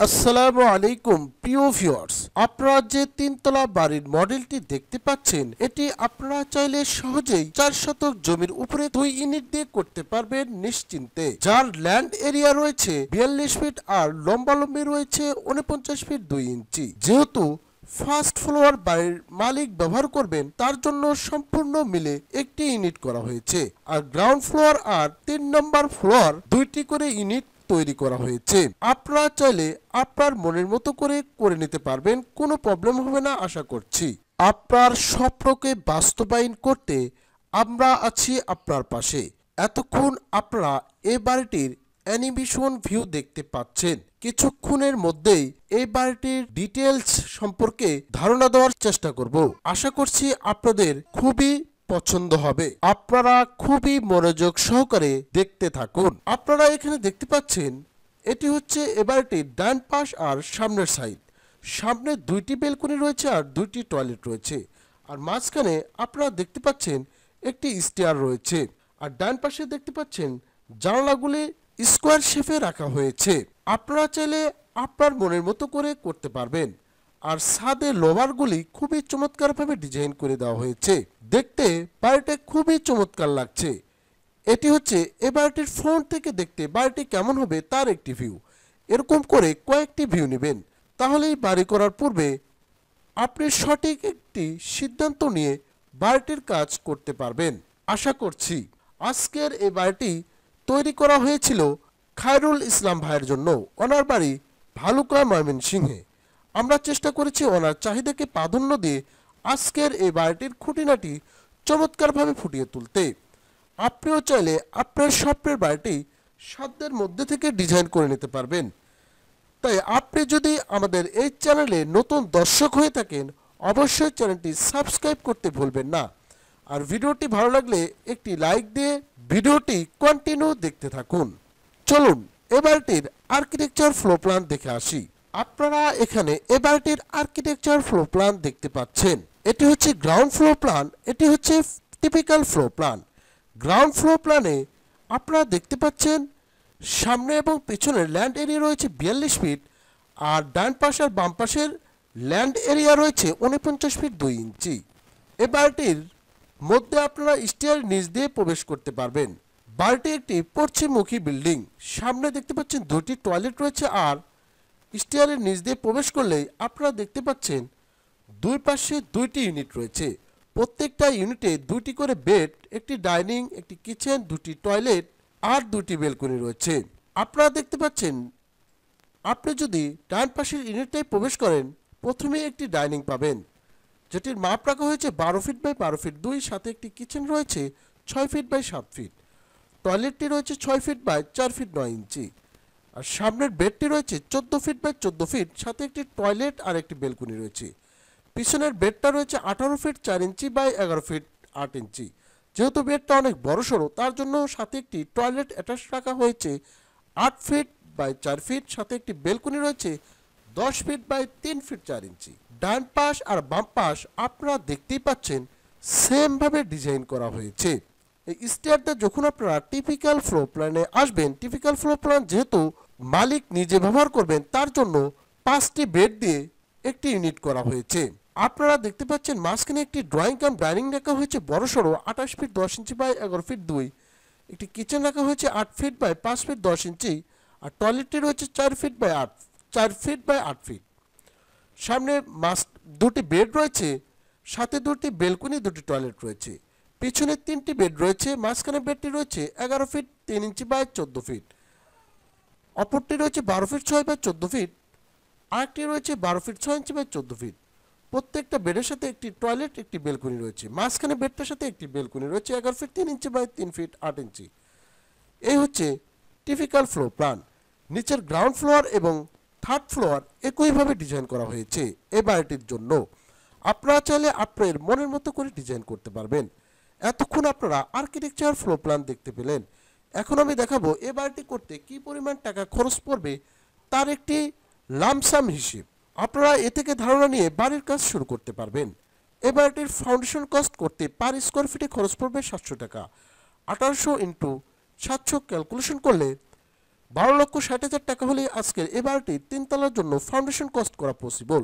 আসসালামু আলাইকুম প্রিয় ভিউয়ার্স, আপনারা যে তিনতলা বাড়ির মডেলটি দেখতে পাচ্ছেন, এটি আপনারা চাইলে সহজেই 4 শতক জমির উপরে 2 ইউনিট দিয়ে করতে পারবেন নিশ্চিন্তে। যার ল্যান্ড এরিয়া রয়েছে 42 ফিট আর লম্বালম্বি রয়েছে 49 ফিট 2 ইঞ্চি। যেহেতু ফার্স্ট ফ্লোর বাড়ির মালিক ব্যবহার করবেন, তার জন্য সম্পূর্ণ মিলে একটি ইউনিট করা হয়েছে। আর গ্রাউন্ড ফ্লোর আর 3 নম্বর ফ্লোর দুইটি করে ইউনিট তৈরি করা হয়েছে। আপনারা চাইলে আপনার মনের মতো করে নিতে পারবেন, কোনো প্রবলেম হবে না আশা করছি। আপনার স্বপ্নকে বাস্তবায়ন করতে আমরা আছি আপনার পাশে। এতক্ষণ আপনারা এই বাড়িটির অ্যানিমেশন ভিউ দেখতে পাচ্ছেন। কিছুক্ষণের মধ্যেই এই বাড়িটির ডিটেলস সম্পর্কে ধারণা দেওয়ার চেষ্টা করব। আশা করছি আপনাদের খুবই পছন্দ হবে। আপনারা খুবই মনোযোগ সহকারে দেখতে থাকুন। আপনারা এখানে দেখতে পাচ্ছেন, এটি হচ্ছে এ বাড়িটির ডান পাশ আর সামনের সাইড। সামনে 2টি বেলকনি রয়েছে আর 2টি টয়লেট রয়েছে। আর মাঝখানে আপনারা দেখতে পাচ্ছেন একটি স্টেয়ার রয়েছে। আর ডান পাশে দেখতে পাচ্ছেন জানালাগুলি স্কোয়ার শেপে রাখা হয়েছে। আপনারা চাইলে আপনার মনের মতো করে করতে পারবেন। আর ছাদে লোভারগুলি খুবই চমৎকারভাবে ডিজাইন করে দেওয়া হয়েছে। দেখতে বাড়িটা খুবই চমৎকার লাগছে। এটি হচ্ছে এ বাড়িটির ফ্রন্ট থেকে দেখতে বাড়িটি কেমন হবে তার একটি ভিউ। এরকম করে কয়েকটি ভিউ নেবেন, তাহলেই বাড়ি করার পূর্বে আপনি সঠিক একটি সিদ্ধান্ত নিয়ে বাড়িটির কাজ করতে পারবেন। আশা করছি আজকের এই বাড়িটি তৈরি করা হয়েছিল খায়রুল ইসলাম ভাইয়ের জন্য। ওনার বাড়ি ভালুকা ময়মনসিংহে। আমরা চেষ্টা করেছি ওনার চাহিদাকে প্রাধান্য দিয়ে আজকের এই বাড়িটির খুঁটিনাটি চমৎকারভাবে ফুটিয়ে তুলতে। আপনিও চাইলে আপনার স্বপ্নের বাড়িটি সাধ্যের মধ্যে থেকে ডিজাইন করে নিতে পারবেন। তাই আপনি যদি আমাদের এই চ্যানেলে নতুন দর্শক হয়ে থাকেন, অবশ্যই চ্যানেলটি সাবস্ক্রাইব করতে ভুলবেন না। আর ভিডিওটি ভালো লাগলে একটি লাইক দিয়ে ভিডিওটি কন্টিনিউ দেখতে থাকুন। চলুন এ বাড়িটির আর্কিটেকচার ফ্লো প্ল্যান দেখে আসি। আপনারা এখানে এ বাড়িটির আর্কিটেকচার ফ্লো প্ল্যান দেখতে পাচ্ছেন। এটি হচ্ছে গ্রাউন্ড ফ্লো প্ল্যান, এটি হচ্ছে typical flow plan. Ground flow প্ল্যানে আপনারা দেখতে পাচ্ছেন সামনে এবং পেছনের ল্যান্ড এরিয়া রয়েছে 42 ফিট আর ডান পাশ আর বাম পাশের ল্যান্ড এরিয়া রয়েছে 49 ফিট 2 ইঞ্চি। এ বাড়িটির মধ্যে আপনারা স্টেয়ার নিচ দিয়ে প্রবেশ করতে পারবেন। বাড়িটি একটি পশ্চিমমুখী বিল্ডিং। সামনে দেখতে পাচ্ছেন 2টি টয়লেট রয়েছে আর স্টেয়ারের নিচ দিয়ে প্রবেশ করলেই আপনারা দেখতে পাচ্ছেন দুই পাশে 2টি ইউনিট রয়েছে। প্রত্যেকটা ইউনিটে 2টি করে বেড, একটি ডাইনিং, একটি কিচেন, 2টি টয়লেট আর 2টি বেলকনি রয়েছে। আপনারা দেখতে পাচ্ছেন, আপনি যদি ডান পাশের ইউনিটটায় প্রবেশ করেন, প্রথমে একটি ডাইনিং পাবেন যেটির মাপ রাখা হয়েছে 12 ফিট বাই 12 ফিট 2। সাথে একটি কিচেন রয়েছে 6 ফিট বাই 7 ফিট। টয়লেটটি রয়েছে 6 ফিট বাই 4 ফিট 9 ইঞ্চি। আর সামনের বেডটি রয়েছে 14 ফিট বাই 14 ফিট, সাথে একটি টয়লেট আর একটি বেলকনি রয়েছে। পিছনের বেডটা রয়েছে 18 ফিট 4 ইঞ্চি বাই 11 ফিট 8 ইঞ্চি। যেহেতু বেডটা অনেক বড় সড়ো, তার জন্য সাথে একটি টয়লেট অ্যাটাচ রাখা হয়েছে 8 ফিট বাই 4 ফিট, সাথে একটি বেলকনি রয়েছে 10 ফিট বাই 3 ফিট 4 ইঞ্চি। ডান পাশ আর বাম পাশ আপনারা দেখতেই পাচ্ছেন সেমভাবে ডিজাইন করা হয়েছে। এই স্টেয়ারটা যখন আপনারা টিপিক্যাল ফ্লো প্ল্যানে আসবেন, টিপিক্যাল ফ্লো প্ল্যান যেহেতু মালিক নিজে ব্যবহার করবেন, তার জন্য 5টি বেড দিয়ে একটি ইউনিট করা হয়েছে। আপনারা দেখতে পাচ্ছেন মাঝখানে একটি ড্রয়িং কাম ডাইনিং রাখা হয়েছে বড় সড়ো 28 ফিট 10 ইঞ্চি বাই 11 ফিট 2। একটি কিচেন রাখা হয়েছে 8 ফিট বাই 5 ফিট 10 ইঞ্চি। আর টয়লেটটি রয়েছে 4 ফিট বাই 8 ফিট। সামনে 2টি বেড রয়েছে, সাথে 2টি বেলকনি, 2টি টয়লেট রয়েছে। পিছনে 3টি বেড রয়েছে, মাঝখানে বেডটি রয়েছে 11 ফিট 3 ইঞ্চি বাই 14 ফিট। অপরটি রয়েছে 12 ফিট 6 বাই 14 ফিট। আরেকটি রয়েছে 12 ফিট 6 ইঞ্চি বাই 14 ফিট। প্রত্যেকটা বেডের সাথে একটি টয়লেট, একটি বেলকনি রয়েছে। মাঝখানে বেডটার সাথে একটি বেলকনি রয়েছে 11 ফিট 3 ইঞ্চি বাই 3 ফিট 8 ইঞ্চি। এই হচ্ছে টিপিক্যাল ফ্লো প্ল্যান। নিচের গ্রাউন্ড ফ্লোর এবং থার্ড ফ্লোর একইভাবে ডিজাইন করা হয়েছে এই বাড়িটির জন্য। আপনারা চাইলে আপনার মনের মতো করে ডিজাইন করতে পারবেন। এতক্ষণ আপনারা আর্কিটেকচার ফ্লো প্ল্যান দেখতে পেলেন। এখন আমি দেখাবো এ বাড়িটি করতে কি পরিমাণ টাকা খরচ পড়বে তার একটি লামসাম হিসেব। আপনারা এ থেকে ধারণা নিয়ে বাড়ির কাজ শুরু করতে পারবেন। এ বাড়িটির ফাউন্ডেশন কস্ট করতে পার স্কোয়ার ফিটে খরচ পড়বে 700 টাকা। 1800 ইন্টু 700 ক্যালকুলেশন করলে 12,60,000 টাকা হলে আজকের এই বাড়িটি তিনতলার জন্য ফাউন্ডেশন কস্ট করা পসিবল।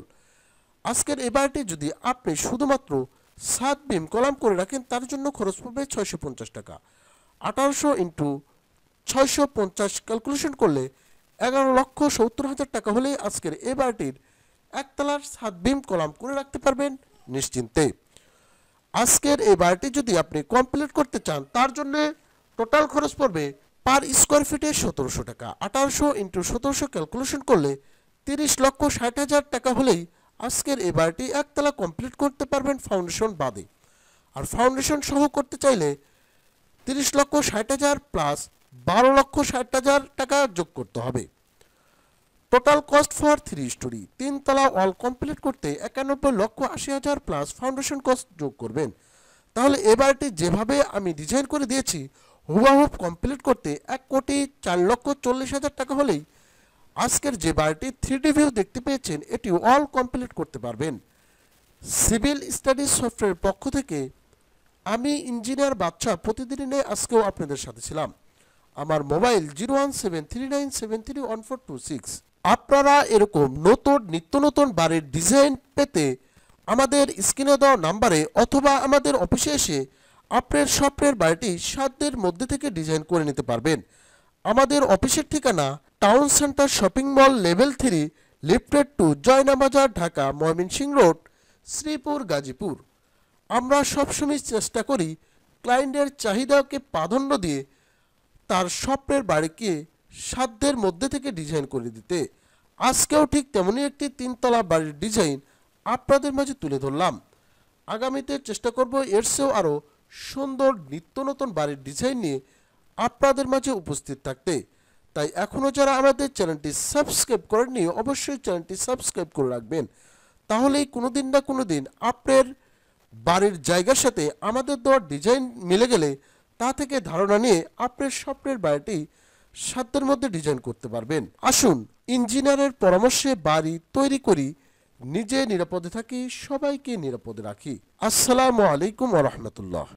আজকের এই বাড়িটি যদি আপনি শুধুমাত্র ছাদ বিম কলাম করে রাখেন তার জন্য খরচ পড়বে 650 টাকা। 1800 ইন্টু 650 ক্যালকুলেশন করলে 11,70,000 টাকা হলে আজকের এই বাড়িটির একতলার ছাদ বিম কলাম করে রাখতে পারবেন নিশ্চিন্তে। আজকের এই বাড়িটি যদি আপনি কমপ্লিট করতে চান তার জন্য টোটাল খরচ পড়বে পার স্কোয়ার ফিটে 1700 টাকা। 1800 ইন্টু 1700 ক্যালকুলেশন করলে 30,60,000 টাকা হলেই আজকের এই বাড়িটি একতলা কমপ্লিট করতে পারবেন ফাউন্ডেশন বাদে। আর ফাউন্ডেশন সহ করতে চাইলে 30,60,000 প্লাস 12,60,000 টাকা যোগ করতে হবে। টোটাল কস্ট ফর 3 স্টোরি, তিনতলা ওয়াল কমপ্লিট করতে 91,80,000 প্লাস ফাউন্ডেশন কস্ট যোগ করবেন। তাহলে এই বাড়িটি যেভাবে আমি ডিজাইন করে দিয়েছি হুবহুব কমপ্লিট করতে 1,04,40,000 টাকা হলেই আজকের যে বাড়িটি 3D ভিউ দেখতে পেয়েছেন এটি অল কমপ্লিট করতে পারবেন। সিভিল স্টাডিজ সফটওয়্যারের পক্ষ থেকে আমি ইঞ্জিনিয়ার বাদশা প্রতিদিনে আজকেও আপনাদের সাথে ছিলাম। আমার মোবাইল 01739731426। আপনারা এরকম নিত্য নতুন বাড়ির ডিজাইন পেতে আমাদের স্ক্রিনে দেওয়া নাম্বারে অথবা আমাদের অফিসে এসে আপনার স্বপ্নের বাড়িটি সাধ্যের মধ্যে থেকে ডিজাইন করে নিতে পারবেন। আমাদের অফিসের ঠিকানা town centre shopping mall level 3 lifted 2 Joynabazar Dhaka Mymensingh road Sreepur Gazipur. আমরা সবসময় চেষ্টা করি ক্লায়েন্টের চাহিদাকে প্রাধান্য দিয়ে তার স্বপ্নের বাড়িকে সাধ্যের মধ্যে থেকে ডিজাইন করে দিতে। আজকেও ঠিক তেমনই একটি তিনতলা বাড়ির ডিজাইন আপনাদের মাঝে তুলে ধরলাম। আগামীতে চেষ্টা করব এর চেয়েও আরও সুন্দর নিত্য নতুন বাড়ির ডিজাইন নিয়ে আপনাদের মাঝে উপস্থিত থাকতে। তাই এখনও যারা আমাদের চ্যানেলটি সাবস্ক্রাইব করেননি অবশ্যই চ্যানেলটি সাবস্ক্রাইব করে রাখবেন। তাহলেই কোনো দিন না কোনো দিন আপনার বাড়ির জায়গার সাথে আমাদের দেওয়ার ডিজাইন মিলে গেলে তা থেকে ধারণা নিয়ে আপনার স্বপ্নের বাড়িটি সাধ্যের মধ্যে ডিজাইন করতে পারবেন। আসুন ইঞ্জিনিয়ারের পরামর্শে বাড়ি তৈরি করি, নিজে নিরাপদে থাকি, সবাইকে নিরাপদে রাখি। আসসালামু আলাইকুম ওয়া রাহমাতুল্লাহ।